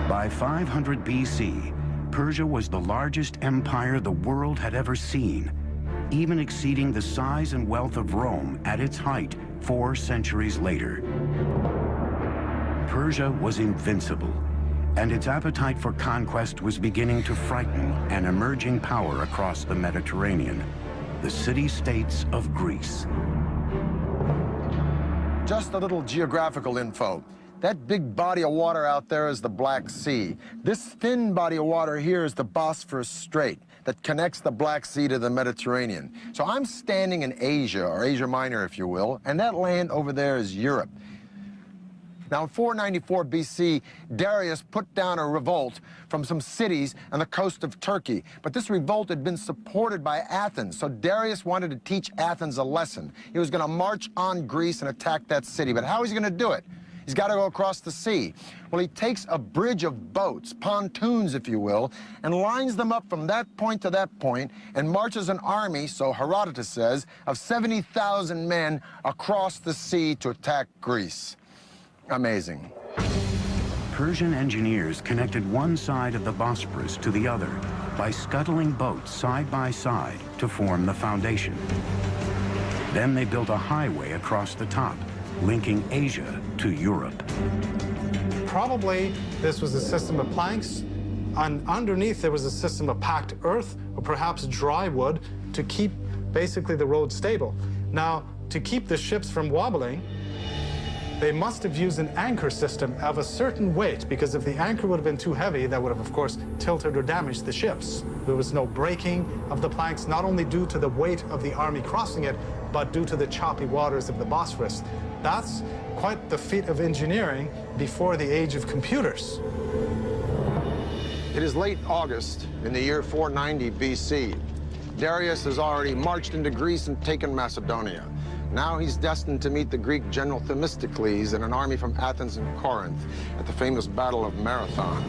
By 500 BC, Persia was the largest empire the world had ever seen, even exceeding the size and wealth of Rome at its height 4 centuries later. Persia was invincible, and its appetite for conquest was beginning to frighten an emerging power across the Mediterranean, the city-states of Greece. Just a little geographical info. That big body of water out there is the Black Sea. This thin body of water here is the Bosphorus Strait that connects the Black Sea to the Mediterranean. So I'm standing in Asia, or Asia Minor, if you will, and that land over there is Europe. Now, in 494 BC, Darius put down a revolt from some cities on the coast of Turkey. But this revolt had been supported by Athens, so Darius wanted to teach Athens a lesson. He was going to march on Greece and attack that city. But how is he going to do it? He's got to go across the sea. Well, he takes a bridge of boats, pontoons, if you will, and lines them up from that point to that point and marches an army, so Herodotus says, of 70,000 men across the sea to attack Greece. Amazing. Persian engineers connected one side of the Bosporus to the other by scuttling boats side by side to form the foundation. Then they built a highway across the top, linking Asia to Europe. Probably this was a system of planks, and underneath there was a system of packed earth or perhaps dry wood to keep basically the road stable. Now, to keep the ships from wobbling, they must have used an anchor system of a certain weight, because if the anchor would have been too heavy, that would have, of course, tilted or damaged the ships. There was no breaking of the planks, not only due to the weight of the army crossing it, but due to the choppy waters of the Bosphorus. That's quite the feat of engineering before the age of computers. It is late August in the year 490 BC. Darius has already marched into Greece and taken Macedonia. Now he's destined to meet the Greek general Themistocles and an army from Athens and Corinth at the famous Battle of Marathon.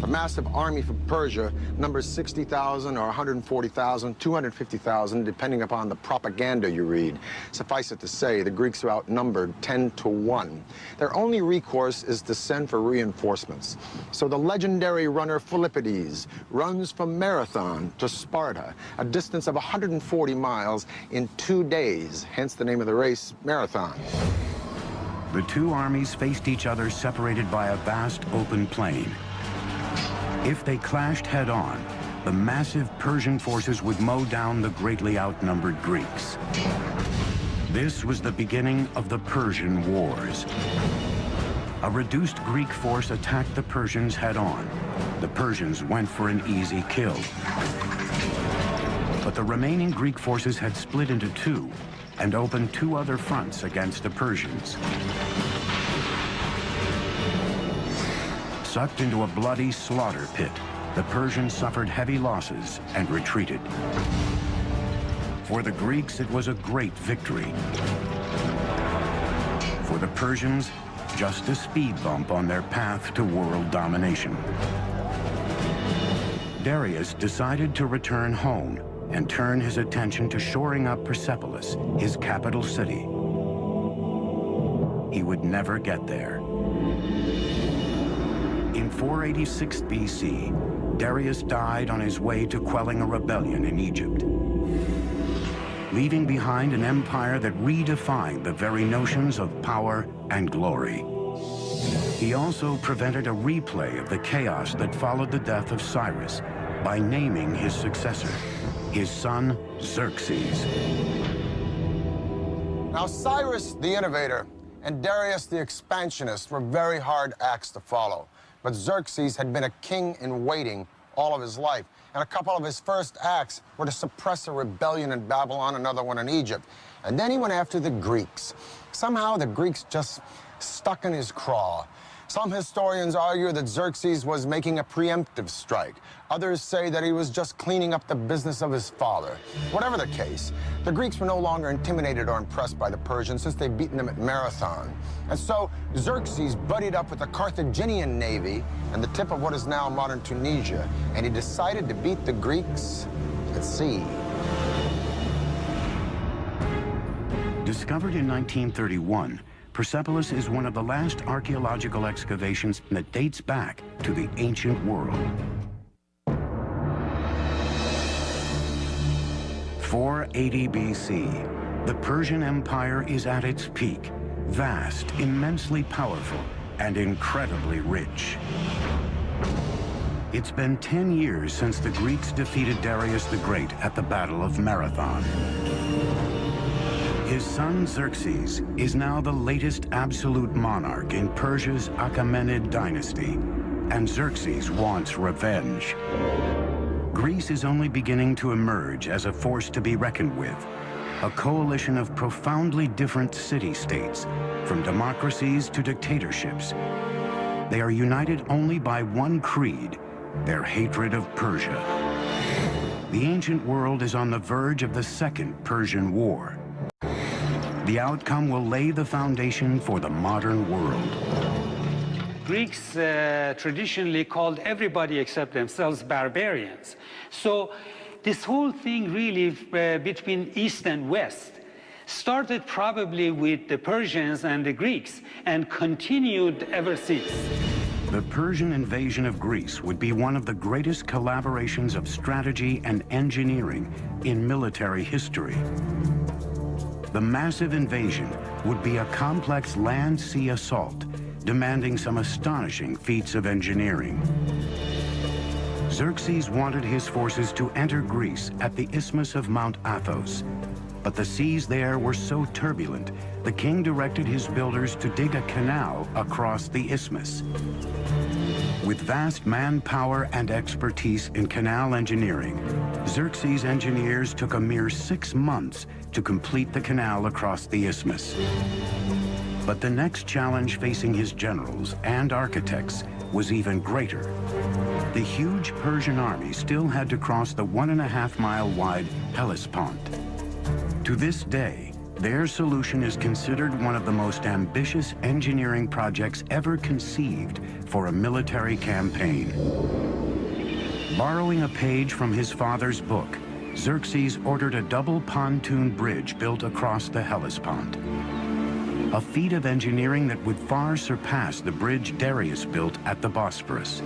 The massive army from Persia numbers 60,000 or 140,000, 250,000, depending upon the propaganda you read. Suffice it to say, the Greeks are outnumbered 10 to 1. Their only recourse is to send for reinforcements. So the legendary runner Philippides runs from Marathon to Sparta, a distance of 140 miles in 2 days, hence the name of the race, Marathon. The two armies faced each other separated by a vast open plain. If they clashed head-on, the massive Persian forces would mow down the greatly outnumbered Greeks. This was the beginning of the Persian Wars. A reduced Greek force attacked the Persians head-on. The Persians went for an easy kill. But the remaining Greek forces had split into two and opened 2 other fronts against the Persians. Sucked into a bloody slaughter pit, the Persians suffered heavy losses and retreated. For the Greeks, it was a great victory. For the Persians, just a speed bump on their path to world domination. Darius decided to return home and turn his attention to shoring up Persepolis, his capital city. He would never get there. In 486 BC, Darius died on his way to quelling a rebellion in Egypt, leaving behind an empire that redefined the very notions of power and glory. He also prevented a replay of the chaos that followed the death of Cyrus by naming his successor, his son Xerxes. Now, Cyrus the innovator and Darius the expansionist were very hard acts to follow. But Xerxes had been a king in waiting all of his life. And a couple of his first acts were to suppress a rebellion in Babylon, another one in Egypt. And then he went after the Greeks. Somehow the Greeks just stuck in his craw. Some historians argue that Xerxes was making a preemptive strike. Others say that he was just cleaning up the business of his father. Whatever the case, the Greeks were no longer intimidated or impressed by the Persians since they'd beaten them at Marathon. And so Xerxes buddied up with the Carthaginian navy and the tip of what is now modern Tunisia, and he decided to beat the Greeks at sea. Discovered in 1931, Persepolis is one of the last archaeological excavations that dates back to the ancient world. 480 BC, the Persian Empire is at its peak, vast, immensely powerful, and incredibly rich. It's been 10 years since the Greeks defeated Darius the Great at the Battle of Marathon. His son Xerxes is now the latest absolute monarch in Persia's Achaemenid dynasty, and Xerxes wants revenge. Greece is only beginning to emerge as a force to be reckoned with, a coalition of profoundly different city-states, from democracies to dictatorships. They are united only by one creed, their hatred of Persia. The ancient world is on the verge of the Second Persian War. The outcome will lay the foundation for the modern world. Greeks traditionally called everybody except themselves barbarians. So this whole thing really between East and West started probably with the Persians and the Greeks and continued ever since. The Persian invasion of Greece would be one of the greatest collaborations of strategy and engineering in military history. The massive invasion would be a complex land-sea assault, demanding some astonishing feats of engineering. Xerxes wanted his forces to enter Greece at the isthmus of Mount Athos, but the seas there were so turbulent, the king directed his builders to dig a canal across the isthmus. With vast manpower and expertise in canal engineering, Xerxes' engineers took a mere 6 months to complete the canal across the isthmus. But the next challenge facing his generals and architects was even greater. The huge Persian army still had to cross the 1.5-mile-wide Hellespont. To this day, their solution is considered one of the most ambitious engineering projects ever conceived for a military campaign. Borrowing a page from his father's book, Xerxes ordered a double pontoon bridge built across the Hellespont. A feat of engineering that would far surpass the bridge Darius built at the Bosphorus.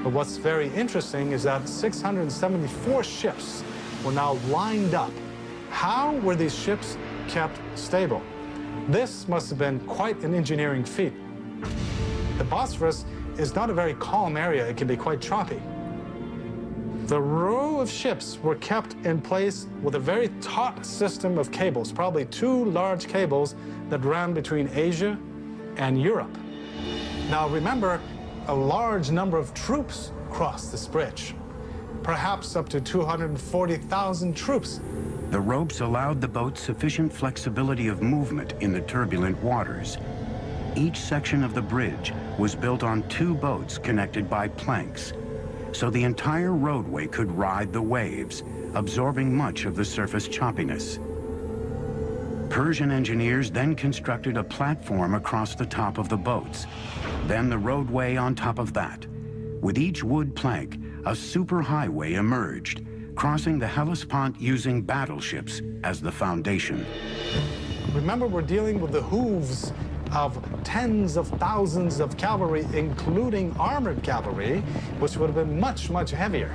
But what's very interesting is that 674 ships were now lined up. How were these ships kept stable? This must have been quite an engineering feat. The Bosphorus is not a very calm area. It can be quite choppy. The row of ships were kept in place with a very taut system of cables, probably 2 large cables that ran between Asia and Europe. Now remember, a large number of troops crossed this bridge, perhaps up to 240,000 troops. The ropes allowed the boat sufficient flexibility of movement in the turbulent waters. Each section of the bridge was built on 2 boats connected by planks, so the entire roadway could ride the waves, absorbing much of the surface choppiness. Persian engineers then constructed a platform across the top of the boats, then the roadway on top of that. With each wood plank, a superhighway emerged, crossing the Hellespont using battleships as the foundation. Remember, we're dealing with the hooves of tens of thousands of cavalry, including armored cavalry, which would have been much, much heavier.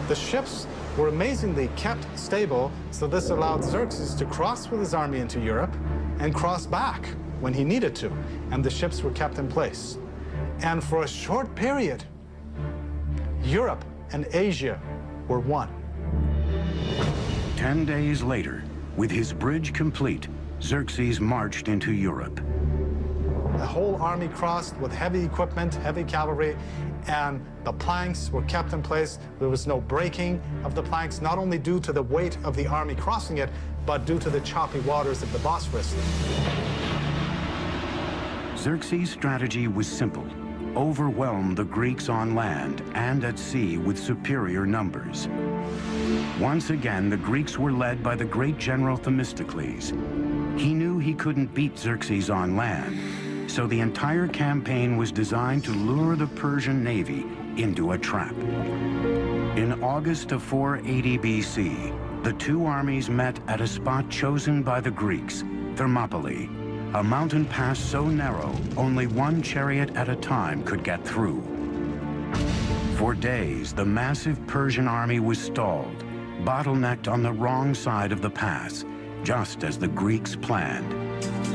The ships were amazingly kept stable, so this allowed Xerxes to cross with his army into Europe and cross back when he needed to, and the ships were kept in place. And for a short period, Europe and Asia were one. 10 days later, with his bridge complete, Xerxes marched into Europe. The whole army crossed with heavy equipment, heavy cavalry, and the planks were kept in place. There was no breaking of the planks, not only due to the weight of the army crossing it, but due to the choppy waters of the Bosphorus. Xerxes' strategy was simple: overwhelm the Greeks on land and at sea with superior numbers. Once again, the Greeks were led by the great general Themistocles. He knew he couldn't beat Xerxes on land, so the entire campaign was designed to lure the Persian navy into a trap. In August of 480 BC, the 2 armies met at a spot chosen by the Greeks, Thermopylae, a mountain pass so narrow, only one chariot at a time could get through. For days, the massive Persian army was stalled, bottlenecked on the wrong side of the pass, just as the Greeks planned.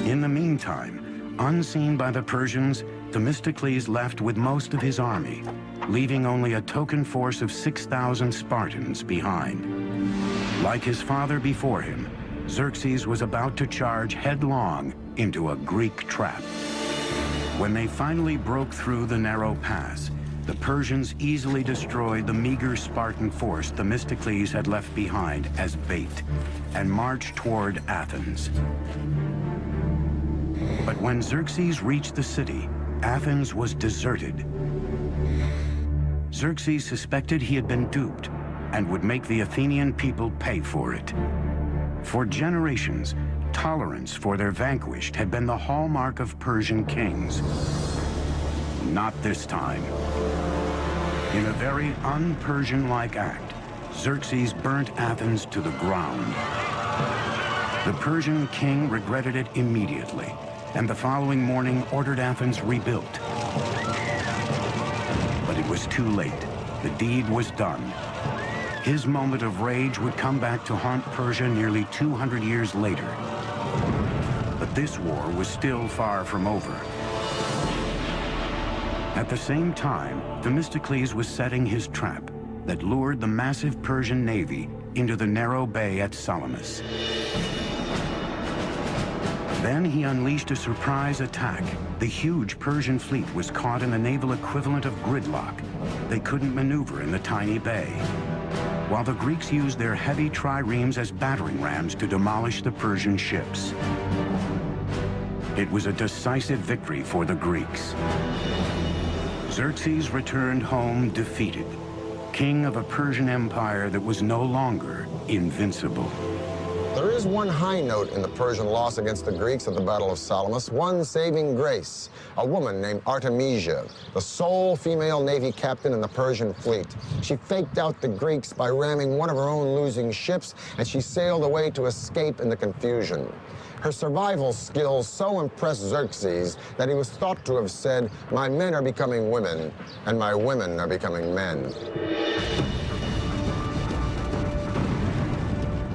In the meantime, unseen by the Persians, Themistocles left with most of his army, leaving only a token force of 6,000 Spartans behind. Like his father before him, Xerxes was about to charge headlong into a Greek trap. When they finally broke through the narrow pass, the Persians easily destroyed the meager Spartan force Themistocles had left behind as bait and marched toward Athens. But when Xerxes reached the city, Athens was deserted. Xerxes suspected he had been duped and would make the Athenian people pay for it. For generations, tolerance for their vanquished had been the hallmark of Persian kings. Not this time. In a very un-Persian-like act, Xerxes burnt Athens to the ground. The Persian king regretted it immediately, and the following morning ordered Athens rebuilt. But it was too late. The deed was done. His moment of rage would come back to haunt Persia nearly 200 years later. But this war was still far from over. At the same time, Themistocles was setting his trap that lured the massive Persian navy into the narrow bay at Salamis. Then he unleashed a surprise attack. The huge Persian fleet was caught in the naval equivalent of gridlock. They couldn't maneuver in the tiny bay, while the Greeks used their heavy triremes as battering rams to demolish the Persian ships. It was a decisive victory for the Greeks. Xerxes returned home defeated, king of a Persian empire that was no longer invincible. There is one high note in the Persian loss against the Greeks at the Battle of Salamis, one saving grace, a woman named Artemisia, the sole female Navy captain in the Persian fleet. She faked out the Greeks by ramming one of her own losing ships, and she sailed away to escape in the confusion. Her survival skills so impressed Xerxes that he was thought to have said, "My men are becoming women, and my women are becoming men."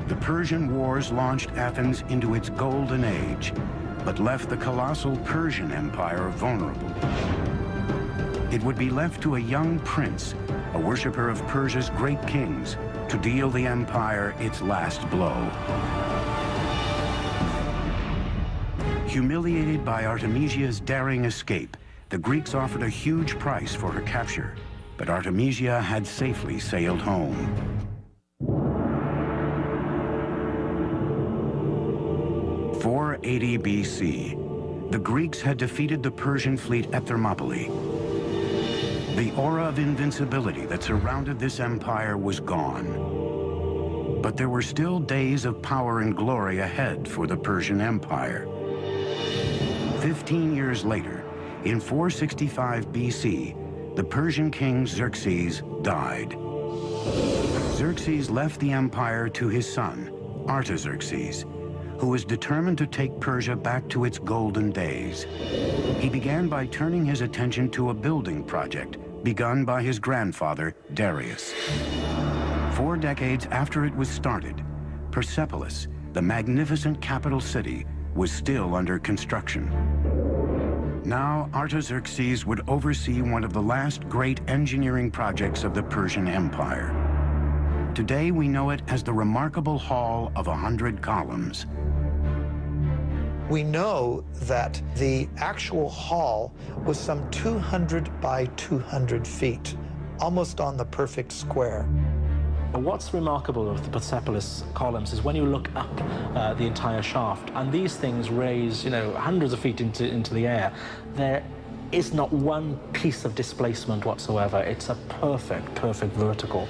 The Persian wars launched Athens into its golden age, but left the colossal Persian Empire vulnerable. It would be left to a young prince, a worshiper of Persia's great kings, to deal the empire its last blow. Humiliated by Artemisia's daring escape, the Greeks offered a huge price for her capture, but Artemisia had safely sailed home. 480 BC, the Greeks had defeated the Persian fleet at Thermopylae. The aura of invincibility that surrounded this empire was gone. But there were still days of power and glory ahead for the Persian Empire. 15 years later, in 465 BC, the Persian king Xerxes died. Xerxes left the empire to his son, Artaxerxes, who was determined to take Persia back to its golden days. He began by turning his attention to a building project begun by his grandfather, Darius. 4 decades after it was started, Persepolis, the magnificent capital city, was still under construction. Now, Artaxerxes would oversee one of the last great engineering projects of the Persian Empire. Today, we know it as the remarkable Hall of 100 Columns. We know that the actual hall was some 200 by 200 feet, almost on the perfect square. But what's remarkable of the Persepolis columns is when you look up the entire shaft, and these things raise, hundreds of feet into the air, there is not one piece of displacement whatsoever. It's a perfect vertical.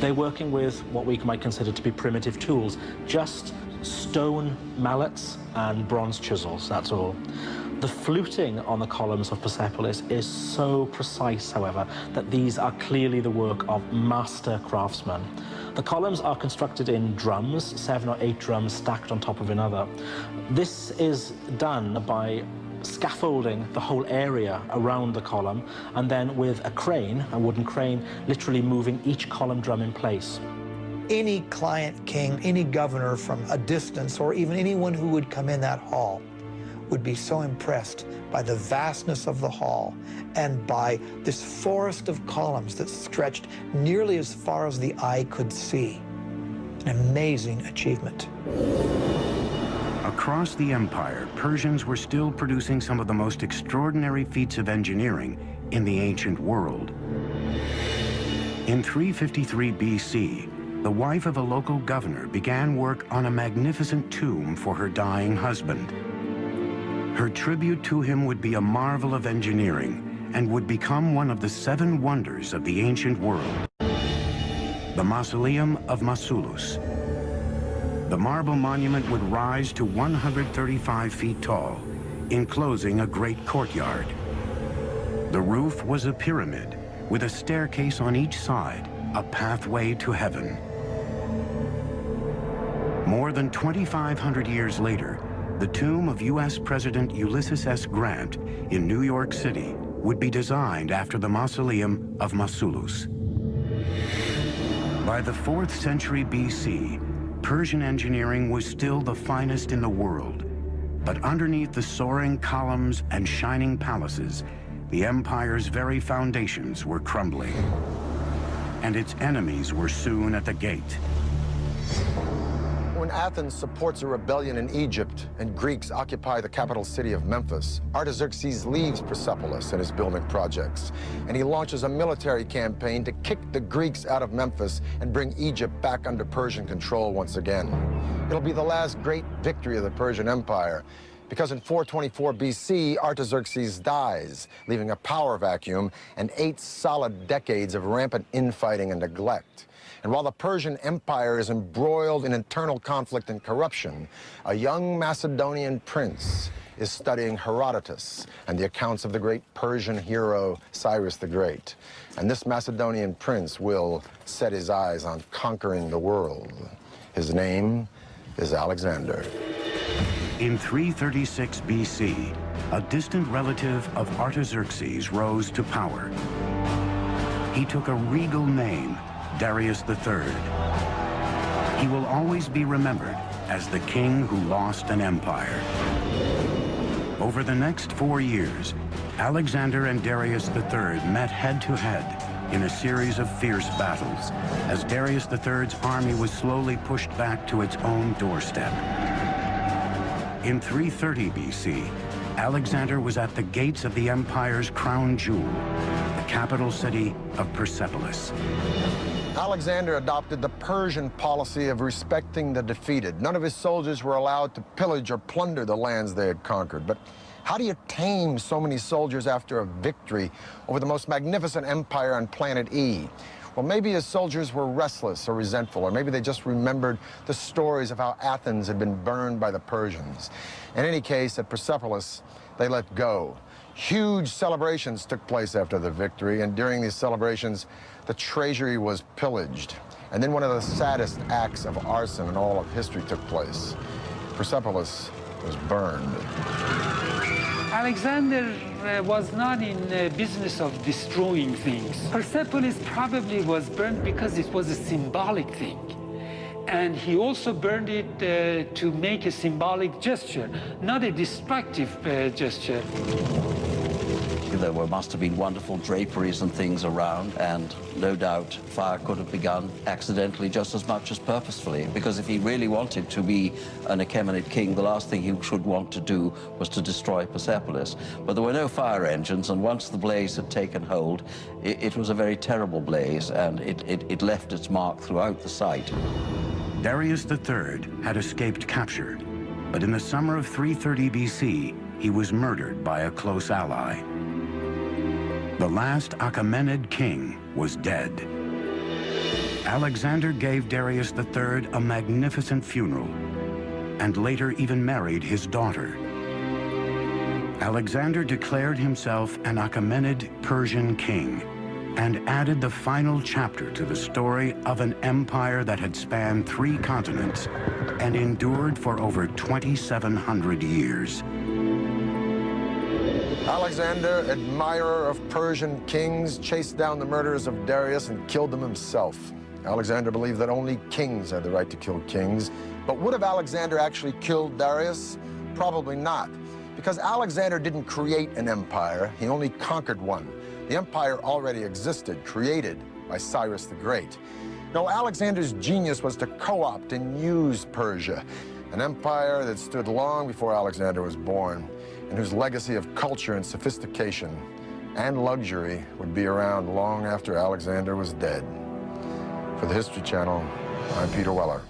They're working with what we might consider to be primitive tools, just stone mallets and bronze chisels, that's all. The fluting on the columns of Persepolis is so precise, however, that these are clearly the work of master craftsmen. The columns are constructed in drums, 7 or 8 drums stacked on top of another. This is done by scaffolding the whole area around the column, and then with a crane, a wooden crane, literally moving each column drum in place. Any client king, any governor from a distance, or even anyone who would come in that hall would be so impressed by the vastness of the hall and by this forest of columns that stretched nearly as far as the eye could see. An amazing achievement. Across the empire, Persians were still producing some of the most extraordinary feats of engineering in the ancient world. In 353 BC, the wife of a local governor began work on a magnificent tomb for her dying husband. Her tribute to him would be a marvel of engineering and would become one of the 7 wonders of the ancient world. The Mausoleum of Mausolus. The marble monument would rise to 135 feet tall, enclosing a great courtyard. The roof was a pyramid with a staircase on each side, a pathway to heaven. More than 2,500 years later, the tomb of U.S. President Ulysses S. Grant in New York City would be designed after the Mausoleum of Mausolus. By the 4th century BC, Persian engineering was still the finest in the world. But underneath the soaring columns and shining palaces, the empire's very foundations were crumbling. And its enemies were soon at the gate. When Athens supports a rebellion in Egypt and Greeks occupy the capital city of Memphis, Artaxerxes leaves Persepolis and his building projects, and he launches a military campaign to kick the Greeks out of Memphis and bring Egypt back under Persian control once again. It'll be the last great victory of the Persian Empire, because in 424 BC, Artaxerxes dies, leaving a power vacuum and 8 solid decades of rampant infighting and neglect. And while the Persian Empire is embroiled in internal conflict and corruption, a young Macedonian prince is studying Herodotus and the accounts of the great Persian hero Cyrus the Great. And this Macedonian prince will set his eyes on conquering the world. His name is Alexander. In 336 BC, a distant relative of Artaxerxes rose to power. He took a regal name, Darius III. He will always be remembered as the king who lost an empire. Over the next 4 years, Alexander and Darius III met head-to-head in a series of fierce battles as Darius III's army was slowly pushed back to its own doorstep. In 330 BC, Alexander was at the gates of the empire's crown jewel, the capital city of Persepolis. Alexander adopted the Persian policy of respecting the defeated. None of his soldiers were allowed to pillage or plunder the lands they had conquered. But how do you tame so many soldiers after a victory over the most magnificent empire on planet E? Well, maybe his soldiers were restless or resentful, or maybe they just remembered the stories of how Athens had been burned by the Persians. In any case, at Persepolis, they let go. Huge celebrations took place after the victory, and during these celebrations, the treasury was pillaged. And then one of the saddest acts of arson in all of history took place. Persepolis was burned. Alexander was not in the business of destroying things. Persepolis probably was burned because it was a symbolic thing. And he also burned it to make a symbolic gesture, not a destructive gesture. There must have been wonderful draperies and things around, and no doubt fire could have begun accidentally just as much as purposefully, because if he really wanted to be an Achaemenid king, the last thing he should want to do was to destroy Persepolis. But there were no fire engines, and once the blaze had taken hold, it was a very terrible blaze, and it left its mark throughout the site. Darius III had escaped capture, but in the summer of 330 BC, he was murdered by a close ally. The last Achaemenid king was dead. Alexander gave Darius III a magnificent funeral and later even married his daughter. Alexander declared himself an Achaemenid Persian king, and added the final chapter to the story of an empire that had spanned 3 continents and endured for over 2,700 years. Alexander, admirer of Persian kings, chased down the murderers of Darius and killed them himself. Alexander believed that only kings had the right to kill kings. But would have Alexander actually killed Darius? Probably not, because Alexander didn't create an empire, he only conquered one. The empire already existed, created by Cyrus the Great. No, Alexander's genius was to co-opt and use Persia, an empire that stood long before Alexander was born, and whose legacy of culture and sophistication and luxury would be around long after Alexander was dead. For the History Channel, I'm Peter Weller.